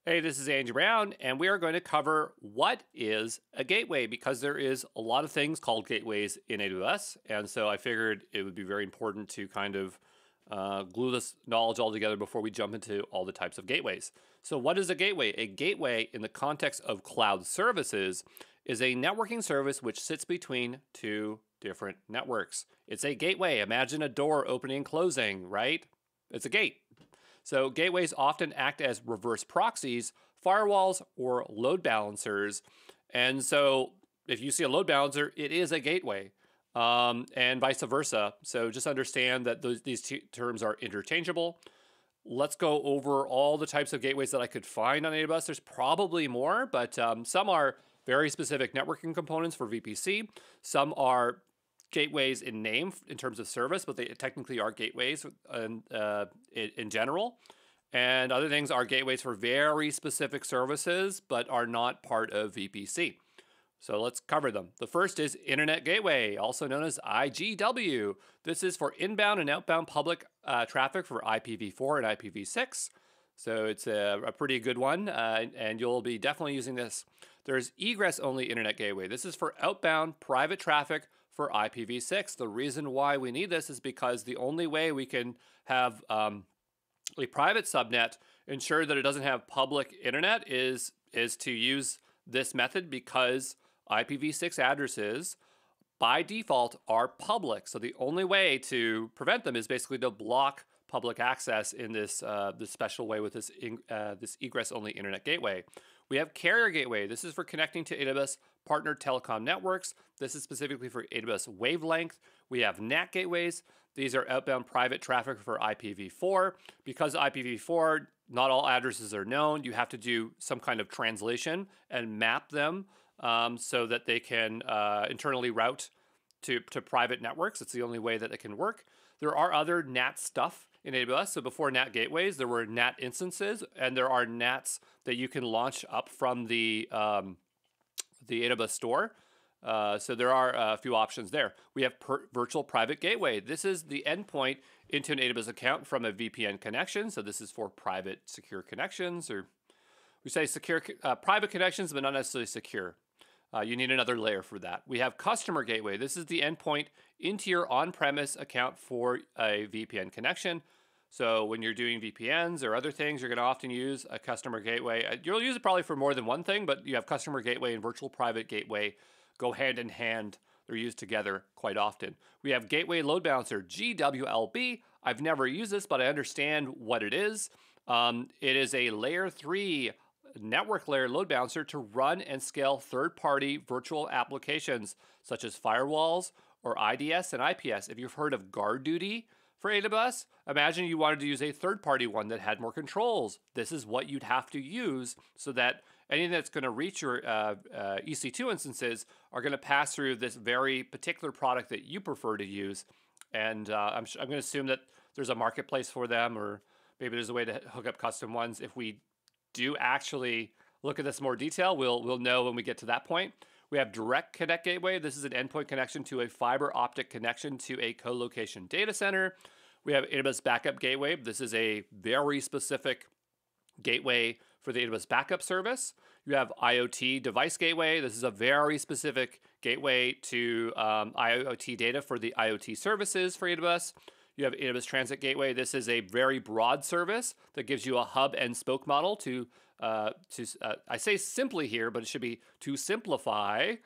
Hey, this is Andy Brown, and we are going to cover what is a gateway because there is a lot of things called gateways in AWS. And so I figured it would be very important to kind of glue this knowledge all together before we jump into all the types of gateways. So, what is a gateway? A gateway, in the context of cloud services, is a networking service which sits between two different networks. It's a gateway. Imagine a door opening and closing, right? It's a gate. So gateways often act as reverse proxies, firewalls, or load balancers. And so if you see a load balancer, it is a gateway, and vice versa. So just understand that these two terms are interchangeable. Let's go over all the types of gateways that I could find on AWS. There's probably more, but some are very specific networking components for VPC. Some are gateways in name in terms of service, but they technically are gateways in general. And other things are gateways for very specific services, but are not part of VPC. So let's cover them. The first is Internet Gateway, also known as IGW. This is for inbound and outbound public traffic for IPv4 and IPv6. So it's a pretty good one, and you'll be definitely using this. There's egress-only Internet Gateway. This is for outbound private traffic for IPv6. The reason why we need this is because the only way we can have a private subnet ensure that it doesn't have public internet is to use this method, because IPv6 addresses by default are public. So the only way to prevent them is basically to block public access in this special way with this egress-only Internet Gateway. We have Carrier Gateway. This is for connecting to AWS partner telecom networks. This is specifically for AWS Wavelength. We have NAT gateways. These are outbound private traffic for IPv4. Because IPv4, not all addresses are known. You have to do some kind of translation and map them so that they can internally route to private networks. It's the only way that it can work. There are other NAT stuff in AWS. So before NAT gateways, there were NAT instances, and there are NATs that you can launch up from the AWS store. So there are a few options there. We have virtual private gateway. This is the endpoint into an AWS account from a VPN connection. So this is for private secure connections, or we say secure private connections, but not necessarily secure. You need another layer for that. We have customer gateway. This is the endpoint into your on-premise account for a VPN connection. So when you're doing VPNs or other things, you're going to often use a customer gateway. You'll use it probably for more than one thing, but you have customer gateway and virtual private gateway go hand in hand. They're used together quite often. We have gateway load balancer, GWLB. I've never used this, but I understand what it is. It is a layer 3 network layer load balancer to run and scale third-party virtual applications such as firewalls or IDS and IPS. If you've heard of guard duty for AWS, imagine you wanted to use a third-party one that had more controls. This is what you'd have to use so that anything that's going to reach your EC2 instances are going to pass through this very particular product that you prefer to use. And I'm going to assume that there's a marketplace for them, or maybe there's a way to hook up custom ones. If we do actually look at this in more detail, we'll know when we get to that point. We have Direct Connect Gateway. This is an endpoint connection to a fiber optic connection to a co-location data center. We have AWS Backup Gateway. This is a very specific gateway for the AWS Backup service. You have IoT Device Gateway. This is a very specific gateway to IoT data for the IoT services for AWS. You have AWS Transit Gateway. This is a very broad service that gives you a hub and spoke model to I say simply here, but it should be to simplify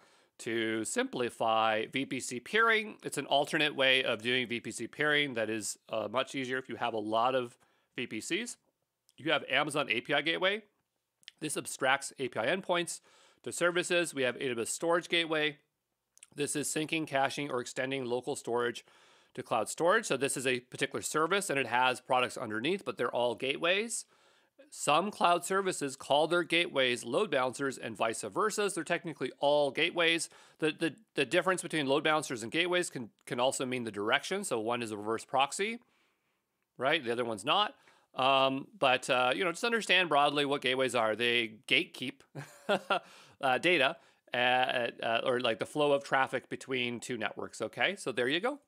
VPC peering. It's an alternate way of doing VPC peering that is much easier if you have a lot of VPCs. You have Amazon API Gateway. This abstracts API endpoints to services. We have AWS Storage Gateway. This is syncing, caching, or extending local storage to cloud storage. So this is a particular service, and it has products underneath, but they're all gateways. Some cloud services call their gateways load balancers and vice versa. They're technically all gateways. The difference between load balancers and gateways can also mean the direction. So one is a reverse proxy, right? The other one's not. Just understand broadly what gateways are. They gatekeep data or like the flow of traffic between two networks. Okay, so there you go.